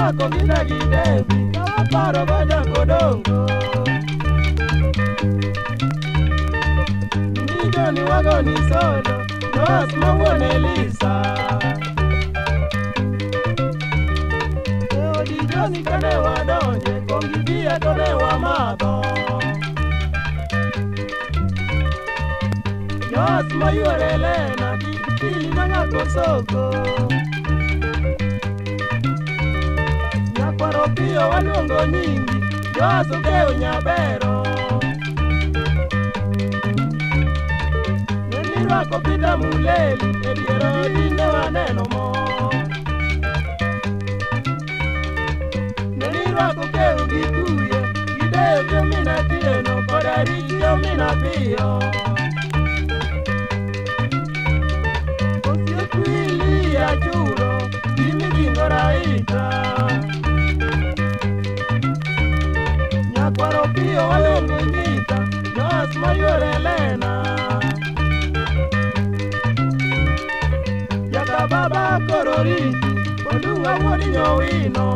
rwako gida gi devi kawa paro goja kodongo nijo ni wago ni sodo Joas mawuon Elisa odi joni kane wadonje kongi bia to ne wamadho Joas mayuor Elena gi pili mang'ako soko nyakwaro piyo waluongo nyingi Joas okeo nyabero nirwako Peter Muleli e dier odinde waneno mo nirwako keo gi kuye gideyo jomina tieno koda rich jomina piyo osiekwili achuro gimiging'oraita nyakwaro piyo waluongo nyita Joas mayuor Elena jaka baba kororiti Olunga wuod Nyowino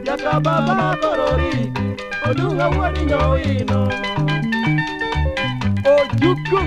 jaka baba kororiti Olunga wuod Nyowino Ojuku